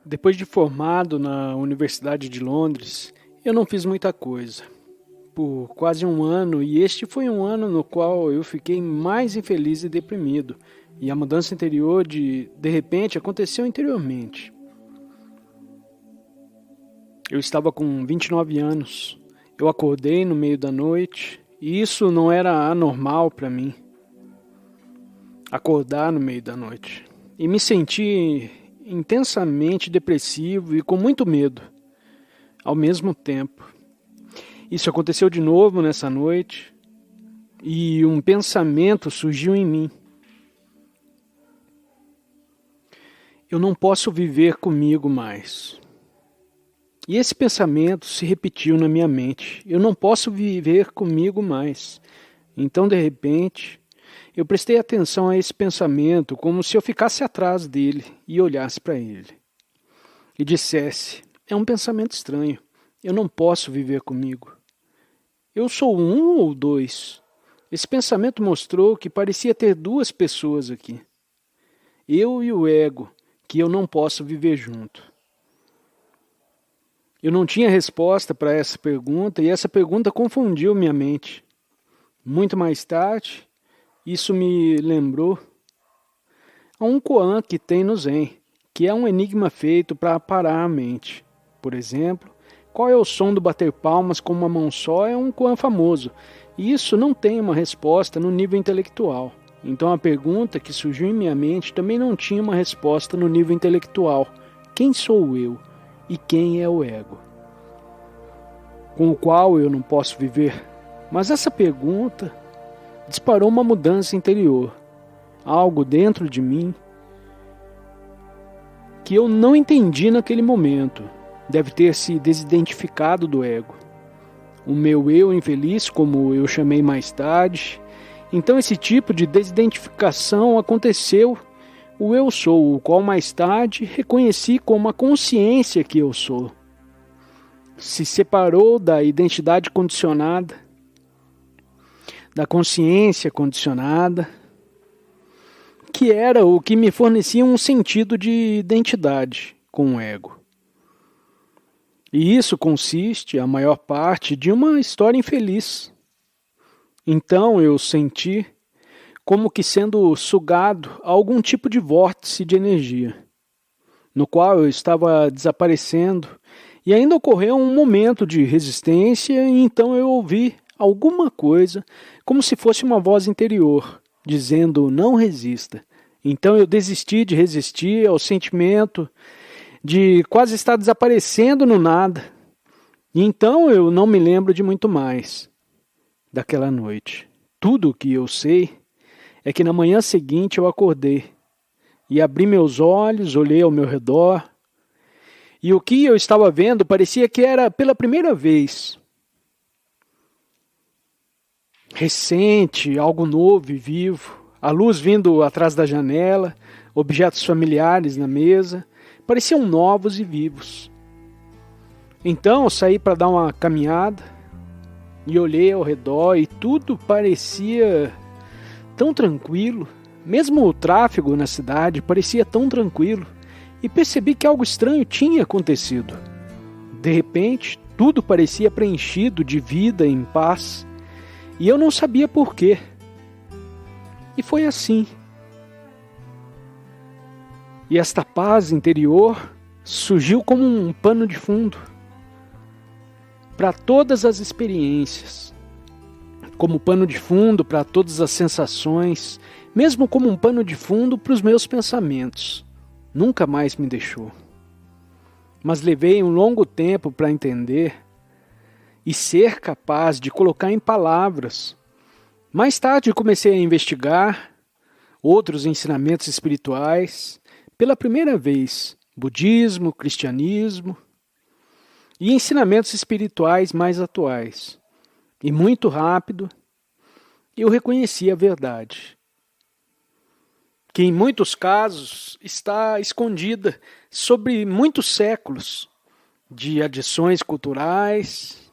Depois de formado na Universidade de Londres, eu não fiz muita coisa. Por quase um ano, e este foi um ano no qual eu fiquei mais infeliz e deprimido. E a mudança interior de repente aconteceu interiormente. Eu estava com 29 anos. Eu acordei no meio da noite, e isso não era anormal para mim. Acordar no meio da noite. E me senti intensamente depressivo e com muito medo, ao mesmo tempo. Isso aconteceu de novo nessa noite, e um pensamento surgiu em mim. Eu não posso viver comigo mais. E esse pensamento se repetiu na minha mente. Eu não posso viver comigo mais. Então, de repente, eu prestei atenção a esse pensamento como se eu ficasse atrás dele e olhasse para ele. E dissesse, é um pensamento estranho. Eu não posso viver comigo. Eu sou um ou dois? Esse pensamento mostrou que parecia ter duas pessoas aqui. Eu e o ego, que eu não posso viver junto. Eu não tinha resposta para essa pergunta e essa pergunta confundiu minha mente. Muito mais tarde, isso me lembrou a um koan que tem no Zen, que é um enigma feito para parar a mente. Por exemplo, qual é o som do bater palmas com uma mão só é um koan famoso, e isso não tem uma resposta no nível intelectual. Então a pergunta que surgiu em minha mente também não tinha uma resposta no nível intelectual. Quem sou eu? E quem é o ego? Com o qual eu não posso viver? Mas essa pergunta disparou uma mudança interior. Algo dentro de mim que eu não entendi naquele momento. Deve ter se desidentificado do ego. O meu eu infeliz, como eu chamei mais tarde. Então esse tipo de desidentificação aconteceu. O eu sou, o qual mais tarde reconheci como a consciência que eu sou. Se separou da identidade condicionada, da consciência condicionada, que era o que me fornecia um sentido de identidade com o ego. E isso consiste, a maior parte, de uma história infeliz. Então eu senti como que sendo sugado a algum tipo de vórtice de energia, no qual eu estava desaparecendo, e ainda ocorreu um momento de resistência, e então eu ouvi alguma coisa, como se fosse uma voz interior, dizendo, não resista. Então eu desisti de resistir ao sentimento de quase estar desaparecendo no nada. E então eu não me lembro de muito mais daquela noite. Tudo o que eu sei é que na manhã seguinte eu acordei e abri meus olhos, olhei ao meu redor, e o que eu estava vendo parecia que era pela primeira vez. Recente, algo novo e vivo, a luz vindo atrás da janela, objetos familiares na mesa, pareciam novos e vivos. Então eu saí para dar uma caminhada e olhei ao redor e tudo parecia tão tranquilo, mesmo o tráfego na cidade parecia tão tranquilo, e percebi que algo estranho tinha acontecido. De repente, tudo parecia preenchido de vida em paz, e eu não sabia por quê. E foi assim. E esta paz interior surgiu como um pano de fundo para todas as experiências, como pano de fundo para todas as sensações, mesmo como um pano de fundo para os meus pensamentos. Nunca mais me deixou. Mas levei um longo tempo para entender e ser capaz de colocar em palavras. Mais tarde comecei a investigar outros ensinamentos espirituais, pela primeira vez, budismo, cristianismo e ensinamentos espirituais mais atuais. E muito rápido, eu reconheci a verdade, que em muitos casos está escondida sobre muitos séculos de adições culturais,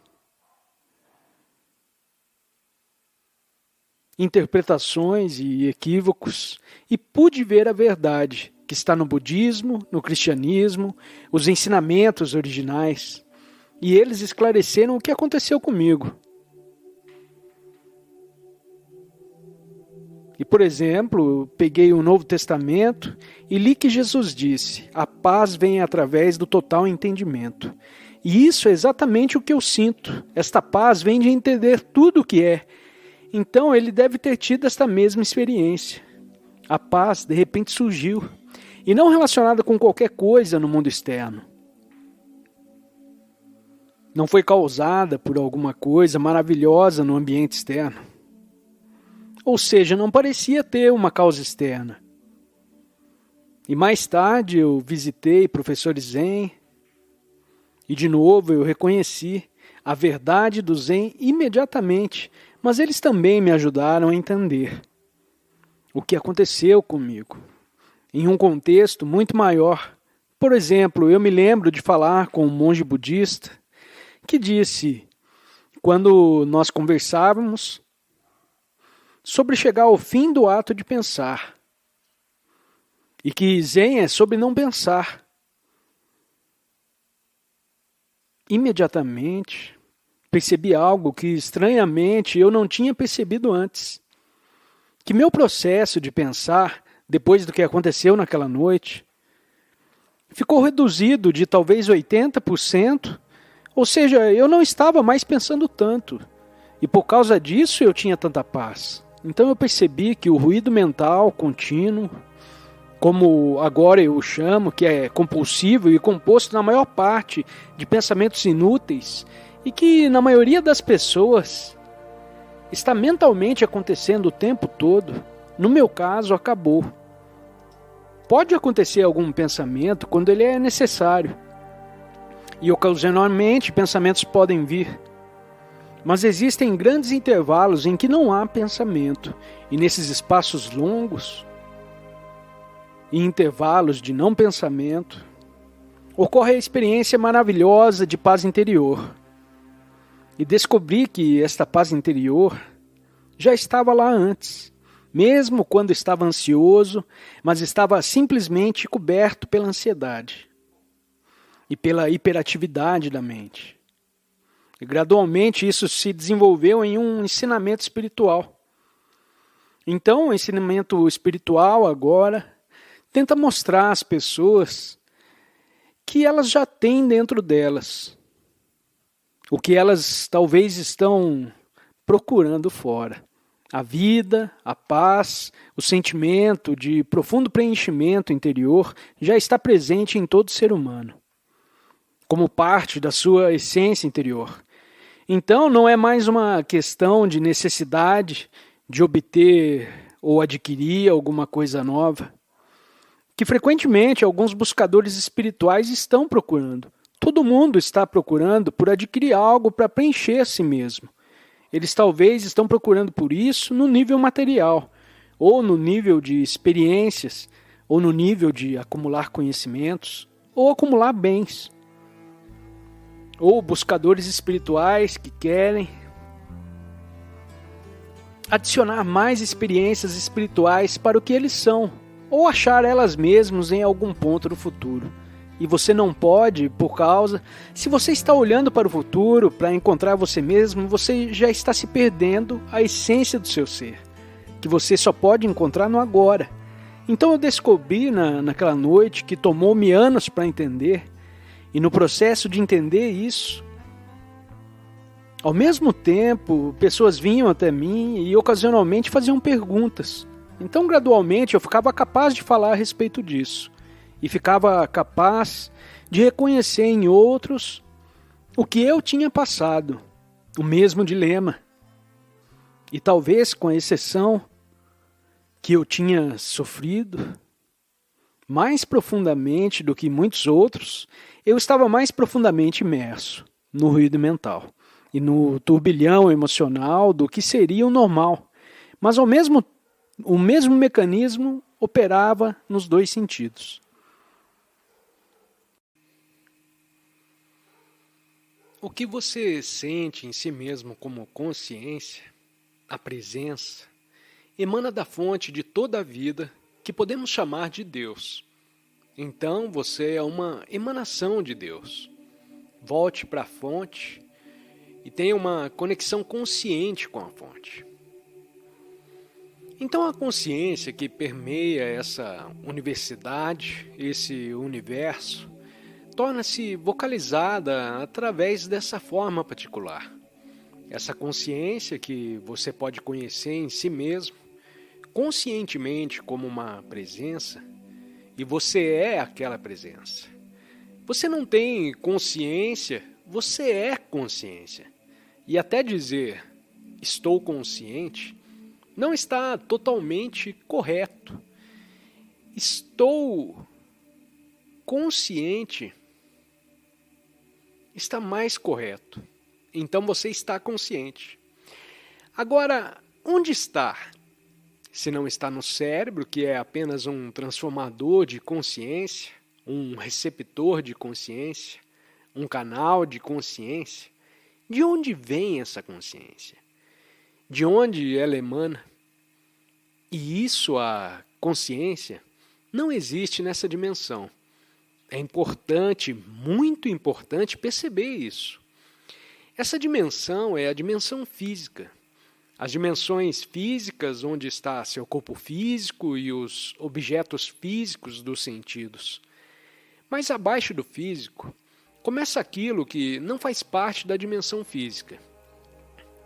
interpretações e equívocos, e pude ver a verdade que está no budismo, no cristianismo, os ensinamentos originais, e eles esclareceram o que aconteceu comigo. E, por exemplo, peguei o Novo Testamento e li que Jesus disse: a paz vem através do total entendimento. E isso é exatamente o que eu sinto. Esta paz vem de entender tudo o que é. Então ele deve ter tido esta mesma experiência. A paz, de repente, surgiu. E não relacionada com qualquer coisa no mundo externo. Não foi causada por alguma coisa maravilhosa no ambiente externo. Ou seja, não parecia ter uma causa externa. E mais tarde eu visitei professores Zen e de novo eu reconheci a verdade do Zen imediatamente, mas eles também me ajudaram a entender o que aconteceu comigo, em um contexto muito maior. Por exemplo, eu me lembro de falar com um monge budista que disse, quando nós conversávamos, sobre chegar ao fim do ato de pensar. E que Zen é sobre não pensar. Imediatamente, percebi algo que, estranhamente, eu não tinha percebido antes. Que meu processo de pensar, depois do que aconteceu naquela noite, ficou reduzido de talvez 80%, ou seja, eu não estava mais pensando tanto. E por causa disso eu tinha tanta paz. Então eu percebi que o ruído mental contínuo, como agora eu o chamo, que é compulsivo e composto na maior parte de pensamentos inúteis, e que na maioria das pessoas está mentalmente acontecendo o tempo todo, no meu caso acabou. Pode acontecer algum pensamento quando ele é necessário, e ocasionalmente pensamentos podem vir. Mas existem grandes intervalos em que não há pensamento, e nesses espaços longos e intervalos de não pensamento, ocorre a experiência maravilhosa de paz interior. E descobri que esta paz interior já estava lá antes, mesmo quando estava ansioso, mas estava simplesmente coberto pela ansiedade e pela hiperatividade da mente. E gradualmente isso se desenvolveu em um ensinamento espiritual. Então, o ensinamento espiritual agora tenta mostrar às pessoas que elas já têm dentro delas o que elas talvez estão procurando fora. A vida, a paz, o sentimento de profundo preenchimento interior já está presente em todo ser humano, como parte da sua essência interior. Então, não é mais uma questão de necessidade de obter ou adquirir alguma coisa nova, que frequentemente alguns buscadores espirituais estão procurando. Todo mundo está procurando por adquirir algo para preencher a si mesmo. Eles talvez estão procurando por isso no nível material, ou no nível de experiências, ou no nível de acumular conhecimentos, ou acumular bens. Ou buscadores espirituais que querem adicionar mais experiências espirituais para o que eles são, ou achar elas mesmas em algum ponto do futuro. E você não pode, por causa, se você está olhando para o futuro, para encontrar você mesmo, você já está se perdendo a essência do seu ser, que você só pode encontrar no agora. Então eu descobri naquela noite, que tomou-me anos para entender, e no processo de entender isso, ao mesmo tempo, pessoas vinham até mim e ocasionalmente faziam perguntas. Então, gradualmente, eu ficava capaz de falar a respeito disso. E ficava capaz de reconhecer em outros o que eu tinha passado, o mesmo dilema. E talvez, com a exceção que eu tinha sofrido, mais profundamente do que muitos outros, eu estava mais profundamente imerso no ruído mental e no turbilhão emocional do que seria o normal. Mas o mesmo mecanismo operava nos dois sentidos. O que você sente em si mesmo como consciência, a presença, emana da fonte de toda a vida que podemos chamar de Deus. Então você é uma emanação de Deus. Volte para a fonte e tenha uma conexão consciente com a fonte. Então a consciência que permeia essa universidade, esse universo, torna-se vocalizada através dessa forma particular. Essa consciência que você pode conhecer em si mesmo, conscientemente como uma presença, e você é aquela presença. Você não tem consciência, você é consciência. E até dizer estou consciente não está totalmente correto. Estou consciente está mais correto. Então você está consciente. Agora, onde está? Se não está no cérebro, que é apenas um transformador de consciência, um receptor de consciência, um canal de consciência, de onde vem essa consciência? De onde ela emana? E isso, a consciência, não existe nessa dimensão. É importante, muito importante, perceber isso. Essa dimensão é a dimensão física. As dimensões físicas, onde está seu corpo físico e os objetos físicos dos sentidos. Mas abaixo do físico, começa aquilo que não faz parte da dimensão física.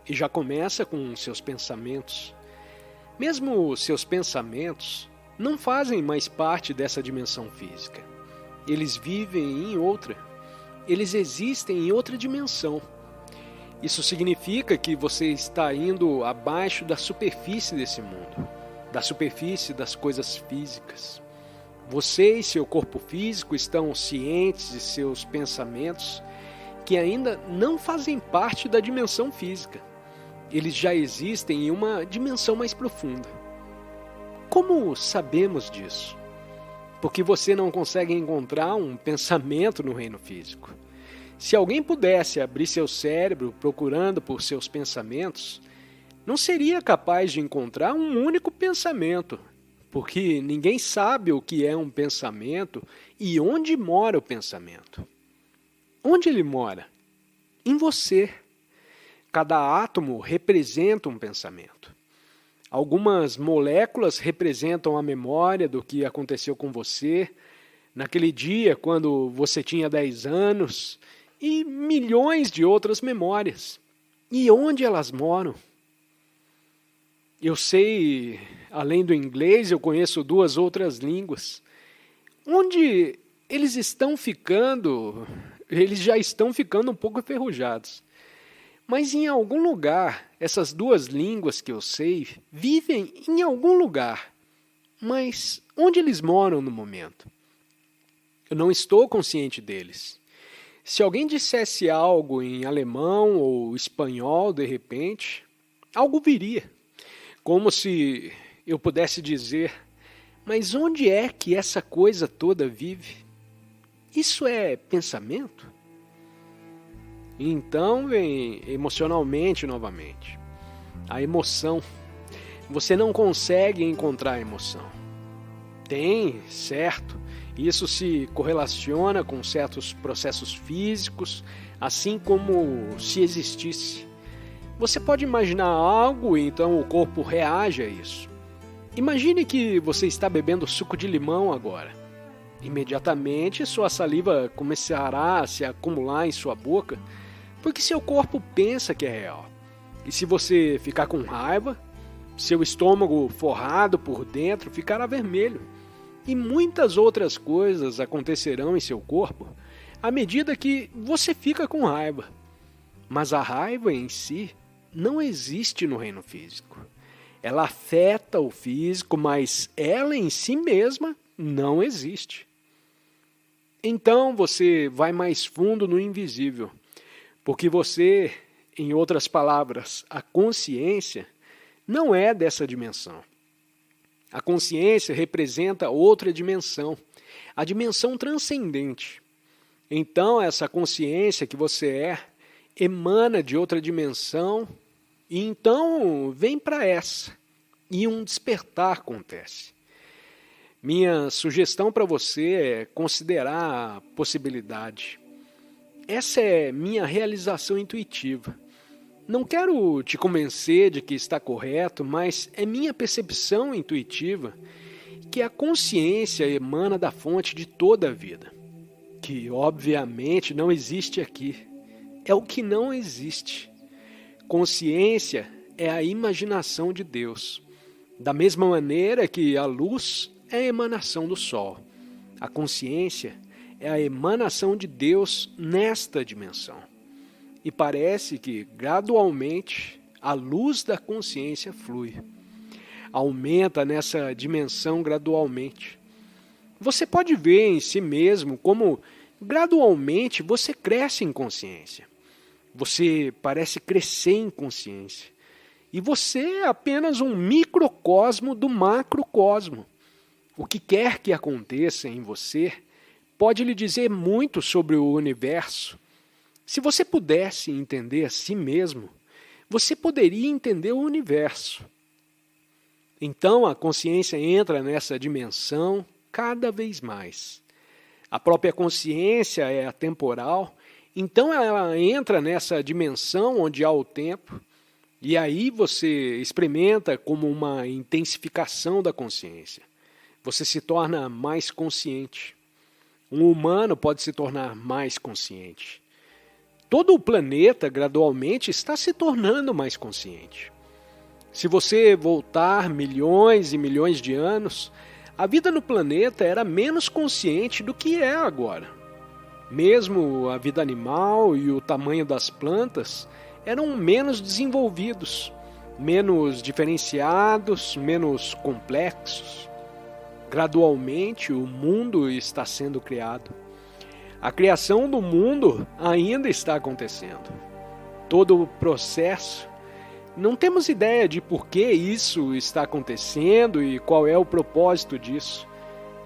E já começa com seus pensamentos. Mesmo seus pensamentos não fazem mais parte dessa dimensão física. Eles vivem em outra. Eles existem em outra dimensão. Isso significa que você está indo abaixo da superfície desse mundo, da superfície das coisas físicas. Você e seu corpo físico estão cientes de seus pensamentos que ainda não fazem parte da dimensão física. Eles já existem em uma dimensão mais profunda. Como sabemos disso? Porque você não consegue encontrar um pensamento no reino físico. Se alguém pudesse abrir seu cérebro procurando por seus pensamentos, não seria capaz de encontrar um único pensamento, porque ninguém sabe o que é um pensamento e onde mora o pensamento. Onde ele mora? Em você. Cada átomo representa um pensamento. Algumas moléculas representam a memória do que aconteceu com você naquele dia quando você tinha 10 anos e milhões de outras memórias. E onde elas moram? Eu sei, além do inglês, eu conheço 2 outras línguas. Onde eles estão ficando, eles já estão ficando um pouco enferrujados. Mas em algum lugar, essas 2 línguas que eu sei, vivem em algum lugar. Mas onde eles moram no momento? Eu não estou consciente deles. Se alguém dissesse algo em alemão ou espanhol, de repente, algo viria. Como se eu pudesse dizer, mas onde é que essa coisa toda vive? Isso é pensamento? Então vem emocionalmente novamente. A emoção. Você não consegue encontrar a emoção. Tem, certo. Isso se correlaciona com certos processos físicos, assim como se existisse. Você pode imaginar algo e então o corpo reage a isso. Imagine que você está bebendo suco de limão agora. Imediatamente sua saliva começará a se acumular em sua boca, porque seu corpo pensa que é real. E se você ficar com raiva, seu estômago forrado por dentro ficará vermelho. E muitas outras coisas acontecerão em seu corpo à medida que você fica com raiva. Mas a raiva em si não existe no reino físico. Ela afeta o físico, mas ela em si mesma não existe. Então você vai mais fundo no invisível. Porque você, em outras palavras, a consciência não é dessa dimensão. A consciência representa outra dimensão, a dimensão transcendente. Então, essa consciência que você é, emana de outra dimensão, e então vem para essa, e um despertar acontece. Minha sugestão para você é considerar a possibilidade. Essa é minha realização intuitiva. Não quero te convencer de que está correto, mas é minha percepção intuitiva que a consciência emana da fonte de toda a vida, que obviamente não existe aqui. É o que não existe. Consciência é a imaginação de Deus. Da mesma maneira que a luz é a emanação do sol. A consciência é a emanação de Deus nesta dimensão. E parece que, gradualmente, a luz da consciência flui. Aumenta nessa dimensão gradualmente. Você pode ver em si mesmo como, gradualmente, você cresce em consciência. Você parece crescer em consciência. E você é apenas um microcosmo do macrocosmo. O que quer que aconteça em você pode lhe dizer muito sobre o universo. Se você pudesse entender a si mesmo, você poderia entender o universo. Então a consciência entra nessa dimensão cada vez mais. A própria consciência é atemporal, então ela entra nessa dimensão onde há o tempo, e aí você experimenta como uma intensificação da consciência. Você se torna mais consciente. Um humano pode se tornar mais consciente. Todo o planeta, gradualmente, está se tornando mais consciente. Se você voltar milhões e milhões de anos, a vida no planeta era menos consciente do que é agora. Mesmo a vida animal e o tamanho das plantas eram menos desenvolvidos, menos diferenciados, menos complexos. Gradualmente, o mundo está sendo criado. A criação do mundo ainda está acontecendo. Todo o processo, não temos ideia de por que isso está acontecendo e qual é o propósito disso.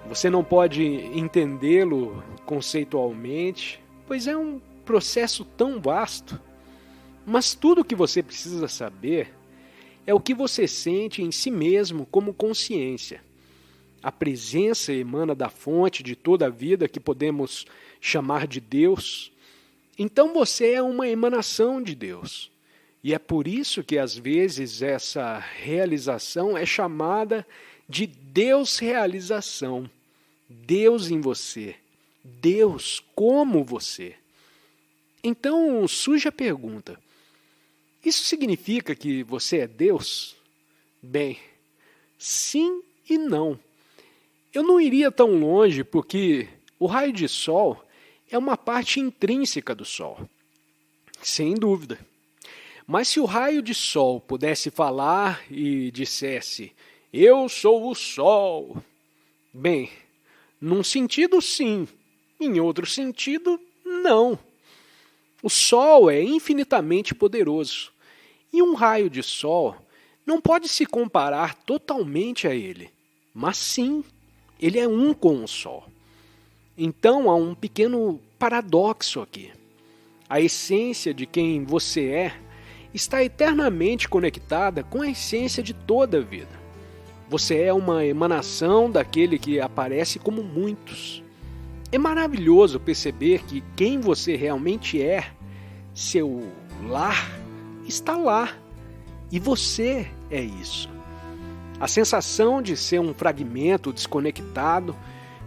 Você não pode entendê-lo conceitualmente, pois é um processo tão vasto. Mas tudo o que você precisa saber é o que você sente em si mesmo como consciência. A presença emana da fonte de toda a vida que podemos chamar de Deus. Então você é uma emanação de Deus. E é por isso que às vezes essa realização é chamada de Deus-realização. Deus em você. Deus como você. Então surge a pergunta: isso significa que você é Deus? Bem, sim e não. Eu não iria tão longe porque o raio de sol é uma parte intrínseca do sol, sem dúvida. Mas se o raio de sol pudesse falar e dissesse, eu sou o sol, bem, num sentido sim, em outro sentido não. O sol é infinitamente poderoso e um raio de sol não pode se comparar totalmente a ele, mas sim, ele é um com o sol. Então há um pequeno paradoxo aqui. A essência de quem você é está eternamente conectada com a essência de toda a vida. Você é uma emanação daquele que aparece como muitos. É maravilhoso perceber que quem você realmente é, seu lar, está lá. E você é isso. A sensação de ser um fragmento desconectado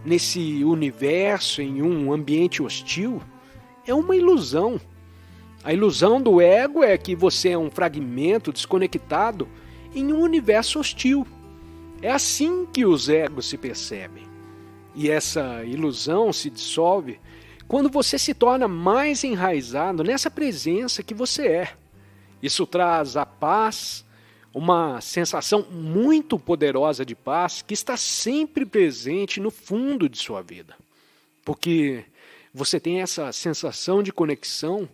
nesse universo, em um ambiente hostil, é uma ilusão. A ilusão do ego é que você é um fragmento desconectado em um universo hostil. É assim que os egos se percebem. E essa ilusão se dissolve quando você se torna mais enraizado nessa presença que você é. Isso traz a paz, uma sensação muito poderosa de paz que está sempre presente no fundo de sua vida. Porque você tem essa sensação de conexão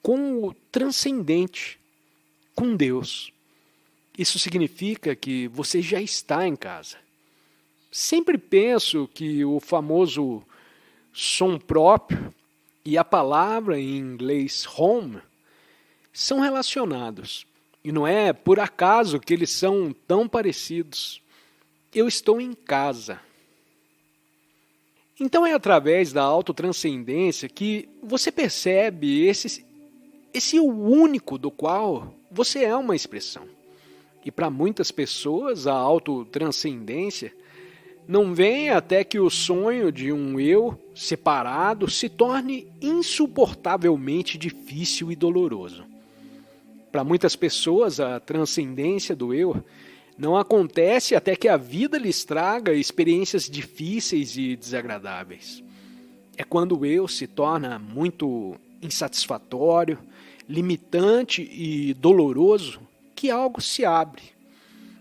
com o transcendente, com Deus. Isso significa que você já está em casa. Sempre penso que o famoso som próprio e a palavra em inglês home são relacionados. E não é por acaso que eles são tão parecidos. Eu estou em casa. Então é através da autotranscendência que você percebe esse o único do qual você é uma expressão. E para muitas pessoas a autotranscendência não vem até que o sonho de um eu separado se torne insuportavelmente difícil e doloroso. Para muitas pessoas a transcendência do eu não acontece até que a vida lhes traga experiências difíceis e desagradáveis. É quando o eu se torna muito insatisfatório, limitante e doloroso que algo se abre.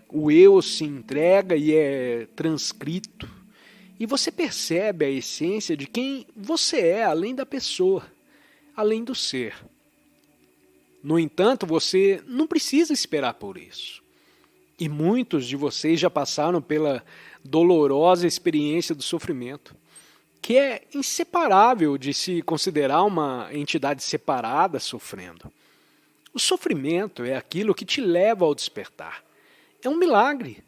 O eu se entrega e é transcrito, e você percebe a essência de quem você é além da pessoa, além do ser. No entanto, você não precisa esperar por isso. E muitos de vocês já passaram pela dolorosa experiência do sofrimento, que é inseparável de se considerar uma entidade separada sofrendo. O sofrimento é aquilo que te leva ao despertar. É um milagre.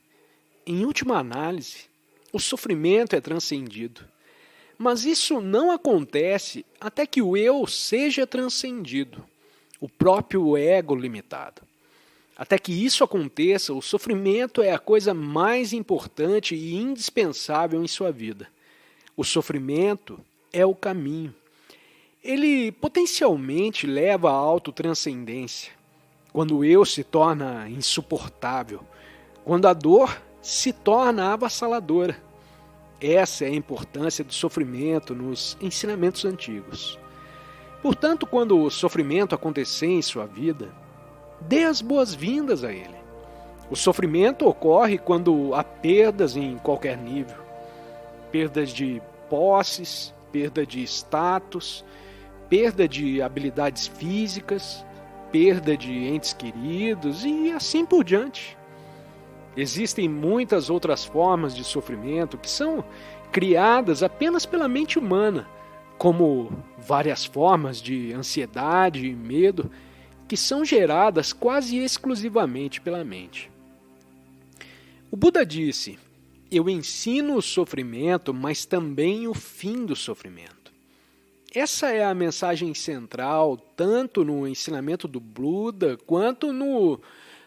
Em última análise, o sofrimento é transcendido. Mas isso não acontece até que o eu seja transcendido, o próprio ego limitado. Até que isso aconteça, o sofrimento é a coisa mais importante e indispensável em sua vida. O sofrimento é o caminho. Ele potencialmente leva à autotranscendência. Quando o eu se torna insuportável, quando a dor se torna avassaladora. Essa é a importância do sofrimento nos ensinamentos antigos. Portanto, quando o sofrimento acontecer em sua vida, dê as boas-vindas a ele. O sofrimento ocorre quando há perdas em qualquer nível. Perdas de posses, perda de status, perda de habilidades físicas, perda de entes queridos e assim por diante. Existem muitas outras formas de sofrimento que são criadas apenas pela mente humana, como várias formas de ansiedade e medo que são geradas quase exclusivamente pela mente. O Buda disse: eu ensino o sofrimento, mas também o fim do sofrimento. Essa é a mensagem central, tanto no ensinamento do Buda, quanto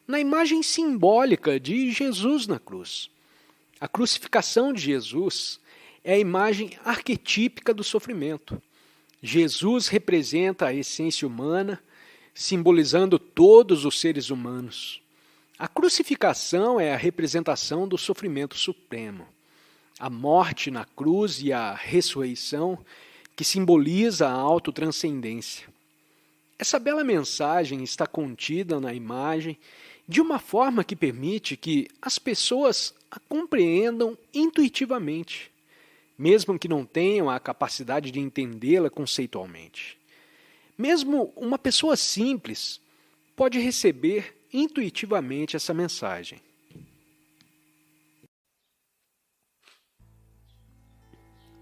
na imagem simbólica de Jesus na cruz. A crucificação de Jesus é a imagem arquetípica do sofrimento. Jesus representa a essência humana, simbolizando todos os seres humanos. A crucificação é a representação do sofrimento supremo. A morte na cruz e a ressurreição, que simboliza a autotranscendência. Essa bela mensagem está contida na imagem de uma forma que permite que as pessoas a compreendam intuitivamente, mesmo que não tenham a capacidade de entendê-la conceitualmente. Mesmo uma pessoa simples pode receber intuitivamente essa mensagem.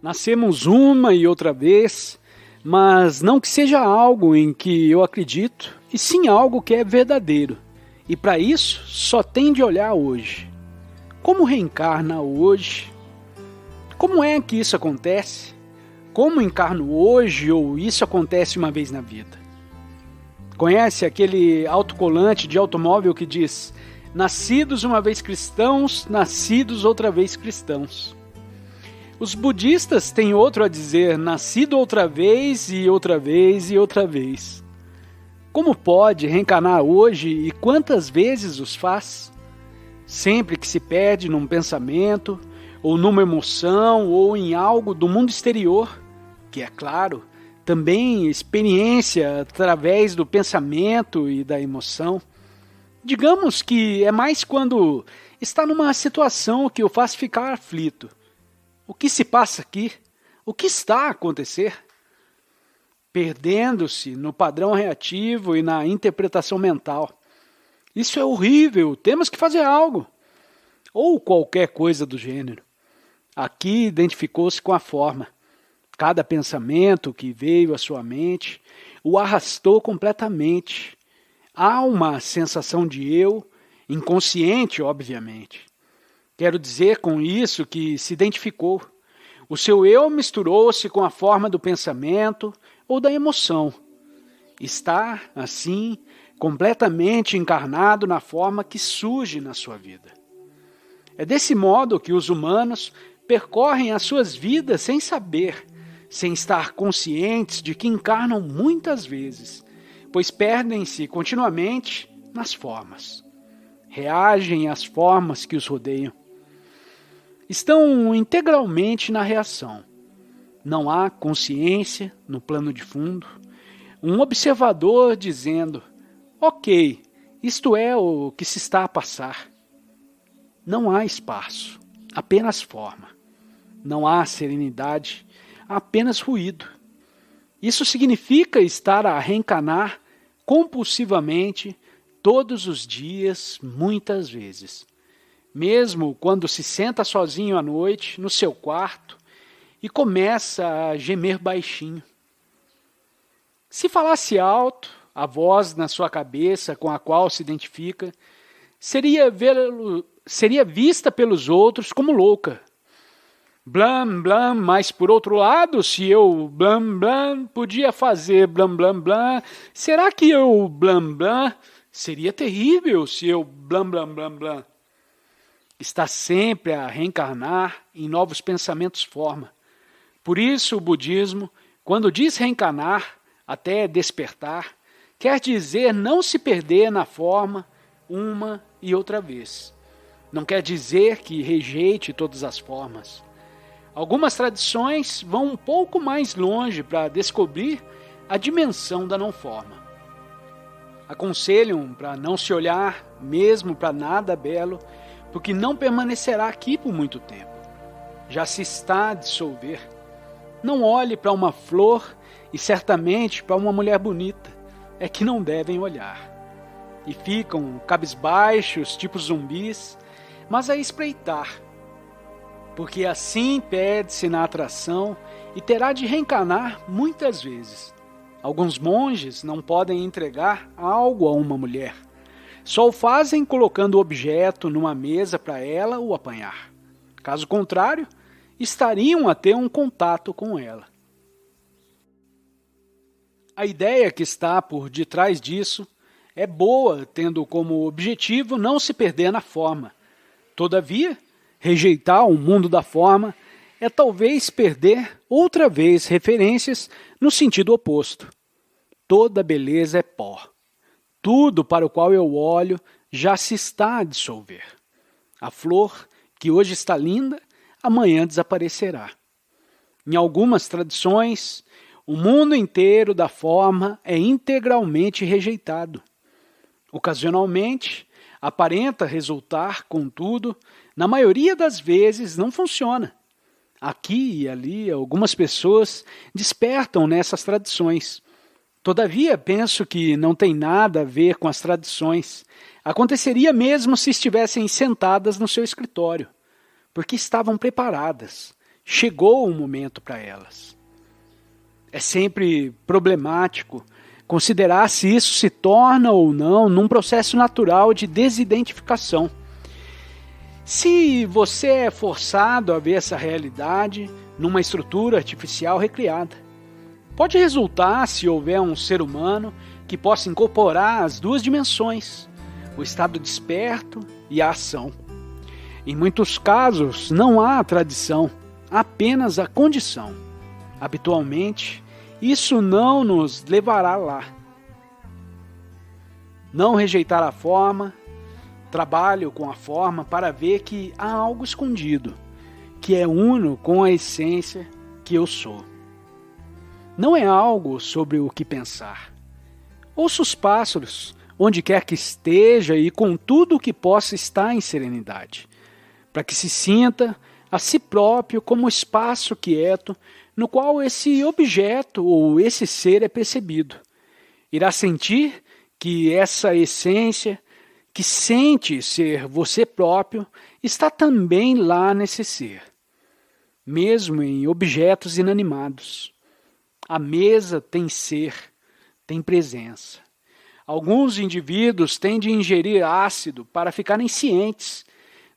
Nascemos uma e outra vez, mas não que seja algo em que eu acredito, e sim algo que é verdadeiro. E para isso, só tem de olhar hoje. Como reencarna hoje? Como é que isso acontece? Como encarno hoje ou isso acontece uma vez na vida? Conhece aquele autocolante de automóvel que diz: nascidos uma vez cristãos, nascidos outra vez cristãos. Os budistas têm outro a dizer: nascido outra vez e outra vez e outra vez. Como pode reencarnar hoje e quantas vezes os faz? Sempre que se perde num pensamento, ou numa emoção, ou em algo do mundo exterior, que é claro, também experiência através do pensamento e da emoção. Digamos que é mais quando está numa situação que o faz ficar aflito. O que se passa aqui? O que está a acontecer? Perdendo-se no padrão reativo e na interpretação mental. Isso é horrível, temos que fazer algo. Ou qualquer coisa do gênero. Aqui identificou-se com a forma. Cada pensamento que veio à sua mente o arrastou completamente. Há uma sensação de eu, inconsciente, obviamente. Quero dizer com isso que se identificou. O seu eu misturou-se com a forma do pensamento ou da emoção. Está, assim, completamente encarnado na forma que surge na sua vida. É desse modo que os humanos percorrem as suas vidas sem saber, sem estar conscientes de que encarnam muitas vezes, pois perdem-se continuamente nas formas. Reagem às formas que os rodeiam. Estão integralmente na reação. Não há consciência no plano de fundo. Um observador dizendo, ok, isto é o que se está a passar. Não há espaço, apenas forma. Não há serenidade, apenas ruído. Isso significa estar a reencarnar compulsivamente todos os dias, muitas vezes. Mesmo quando se senta sozinho à noite, no seu quarto, e começa a gemer baixinho. Se falasse alto, a voz na sua cabeça com a qual se identifica, seria vista pelos outros como louca. Blam, blam, mas por outro lado, se eu blam, blam, podia fazer blam, blam, blam, será que eu blam, blam? Seria terrível se eu blam, blam, blam, blam. Está sempre a reencarnar em novos pensamentos forma. Por isso o budismo, quando diz reencarnar, até despertar, quer dizer não se perder na forma uma e outra vez. Não quer dizer que rejeite todas as formas. Algumas tradições vão um pouco mais longe para descobrir a dimensão da não-forma. Aconselham para não se olhar mesmo para nada belo, porque não permanecerá aqui por muito tempo. Já se está a dissolver. Não olhe para uma flor e certamente para uma mulher bonita. É que não devem olhar. E ficam cabisbaixos, tipo zumbis, mas a espreitar. Porque assim perde-se na atração e terá de reencarnar muitas vezes. Alguns monges não podem entregar algo a uma mulher. Só o fazem colocando o objeto numa mesa para ela o apanhar. Caso contrário, estariam a ter um contato com ela. A ideia que está por detrás disso é boa, tendo como objetivo não se perder na forma. Todavia, rejeitar o mundo da forma é talvez perder outra vez referências no sentido oposto. Toda beleza é pó. Tudo para o qual eu olho já se está a dissolver. A flor, que hoje está linda, amanhã desaparecerá. Em algumas tradições, o mundo inteiro da forma é integralmente rejeitado. Ocasionalmente, aparenta resultar, contudo, na maioria das vezes não funciona. Aqui e ali, algumas pessoas despertam nessas tradições. Todavia, penso que não tem nada a ver com as tradições. Aconteceria mesmo se estivessem sentadas no seu escritório, porque estavam preparadas. Chegou o momento para elas. É sempre problemático considerar se isso se torna ou não num processo natural de desidentificação. Se você é forçado a ver essa realidade numa estrutura artificial recriada, pode resultar se houver um ser humano que possa incorporar as duas dimensões, o estado desperto e a ação. Em muitos casos, não há a tradição, apenas a condição. Habitualmente, isso não nos levará lá. Não rejeitar a forma, trabalho com a forma para ver que há algo escondido, que é uno com a essência que eu sou. Não é algo sobre o que pensar. Ouça os pássaros, onde quer que esteja e com tudo o que possa estar em serenidade, para que se sinta a si próprio como espaço quieto no qual esse objeto ou esse ser é percebido. Irá sentir que essa essência, que sente ser você próprio, está também lá nesse ser, mesmo em objetos inanimados. A mesa tem ser, tem presença. Alguns indivíduos têm de ingerir ácido para ficarem cientes,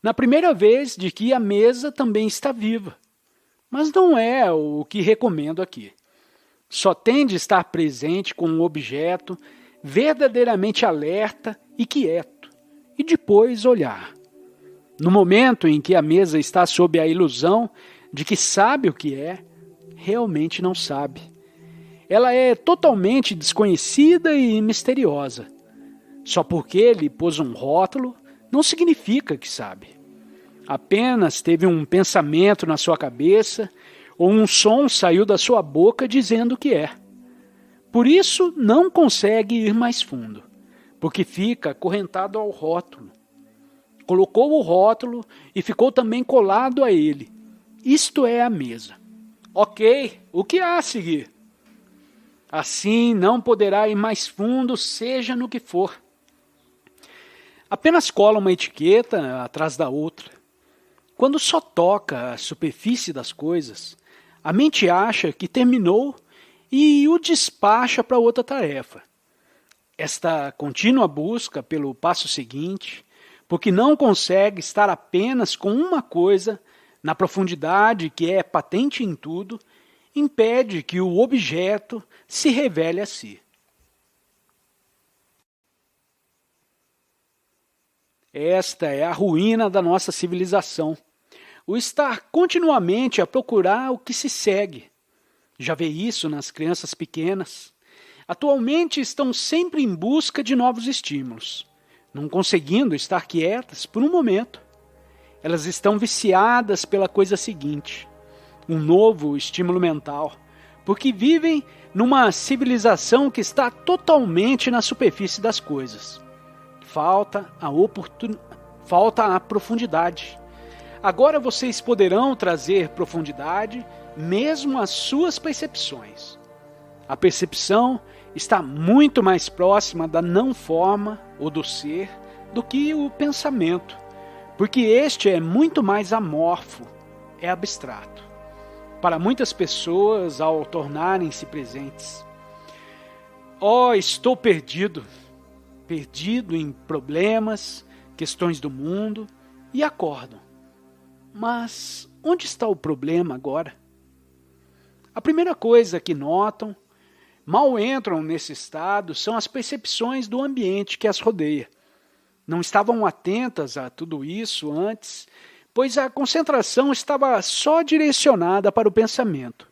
na primeira vez, de que a mesa também está viva. mas não é o que recomendo aqui. Só tende a estar presente com um objeto verdadeiramente alerta e quieto, e depois olhar. No momento em que a mesa está sob a ilusão de que sabe o que é, realmente não sabe. Ela é totalmente desconhecida e misteriosa. Só porque ele pôs um rótulo, não significa que sabe. Apenas teve um pensamento na sua cabeça ou um som saiu da sua boca dizendo que é. Por isso não consegue ir mais fundo, porque fica acorrentado ao rótulo. Colocou o rótulo e ficou também colado a ele. Isto é a mesa. Ok, o que há a seguir? Assim não poderá ir mais fundo, seja no que for. Apenas cola uma etiqueta atrás da outra. Quando só toca a superfície das coisas, a mente acha que terminou e o despacha para outra tarefa. Esta contínua busca pelo passo seguinte, porque não consegue estar apenas com uma coisa na profundidade que é patente em tudo, impede que o objeto se revele a si. Esta é a ruína da nossa civilização. O estar continuamente a procurar o que se segue. Já vê isso nas crianças pequenas. Atualmente estão sempre em busca de novos estímulos, não conseguindo estar quietas por um momento. Elas estão viciadas pela coisa seguinte, um novo estímulo mental, porque vivem numa civilização que está totalmente na superfície das coisas. Falta a profundidade. Agora vocês poderão trazer profundidade mesmo às suas percepções. A percepção está muito mais próxima da não-forma ou do ser do que o pensamento, porque este é muito mais amorfo, é abstrato. Para muitas pessoas, ao tornarem-se presentes, estou perdido em problemas, questões do mundo, e acordam. Mas onde está o problema agora? A primeira coisa que notam, mal entram nesse estado, são as percepções do ambiente que as rodeia. Não estavam atentas a tudo isso antes, pois a concentração estava só direcionada para o pensamento.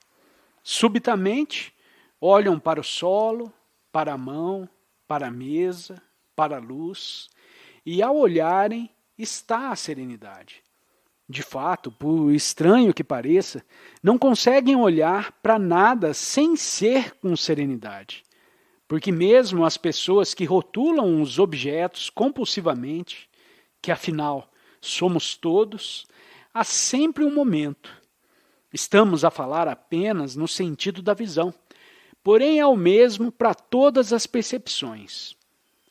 Subitamente, olham para o solo, para a mão, para a mesa, para a luz, e ao olharem está a serenidade. De fato, por estranho que pareça, não conseguem olhar para nada sem ser com serenidade. Porque mesmo as pessoas que rotulam os objetos compulsivamente, que afinal somos todos, há sempre um momento. Estamos a falar apenas no sentido da visão, porém é o mesmo para todas as percepções.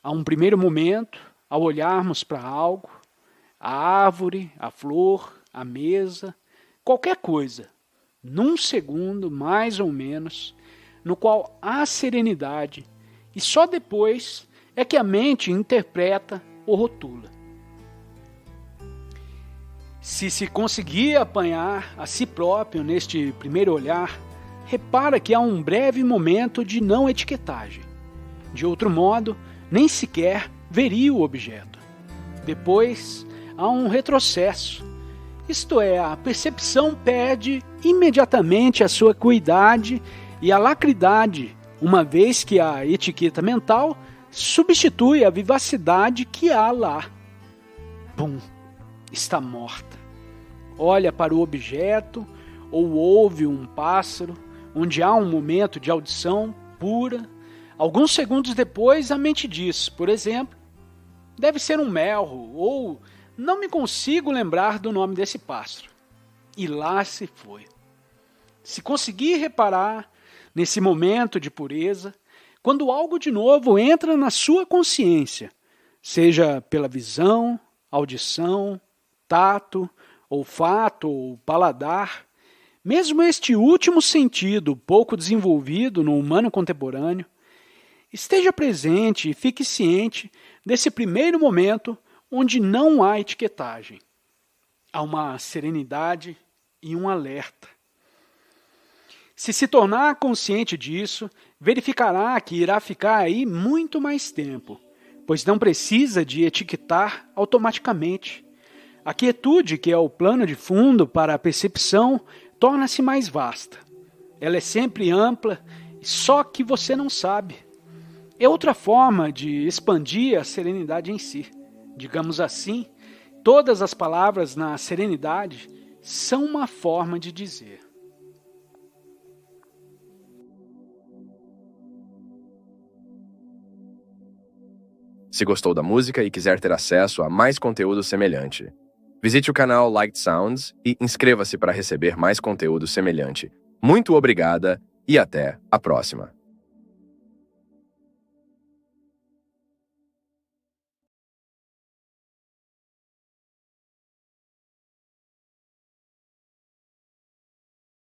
Há um primeiro momento, ao olharmos para algo, a árvore, a flor, a mesa, qualquer coisa, num segundo, mais ou menos, no qual há serenidade, e só depois é que a mente interpreta ou rotula. Se conseguir apanhar a si próprio neste primeiro olhar, repara que há um breve momento de não etiquetagem. De outro modo, nem sequer veria o objeto. Depois, há um retrocesso. Isto é, a percepção perde imediatamente a sua acuidade e alacridade, uma vez que a etiqueta mental substitui a vivacidade que há lá. Bum! Está morta. Olha para o objeto ou ouve um pássaro, onde há um momento de audição pura. Alguns segundos depois, a mente diz, por exemplo, deve ser um melro, ou não me consigo lembrar do nome desse pássaro. E lá se foi. Se conseguir reparar nesse momento de pureza, quando algo de novo entra na sua consciência, seja pela visão, audição, tato, olfato ou paladar, mesmo este último sentido pouco desenvolvido no humano contemporâneo, esteja presente e fique ciente desse primeiro momento onde não há etiquetagem. Há uma serenidade e um alerta. Se tornar consciente disso, verificará que irá ficar aí muito mais tempo, pois não precisa de etiquetar automaticamente. A quietude, que é o plano de fundo para a percepção, torna-se mais vasta. Ela é sempre ampla, só que você não sabe. É outra forma de expandir a serenidade em si. Digamos assim, todas as palavras na serenidade são uma forma de dizer. Se gostou da música e quiser ter acesso a mais conteúdo semelhante, visite o canal Light Sounds e inscreva-se para receber mais conteúdo semelhante. Muito obrigada e até a próxima!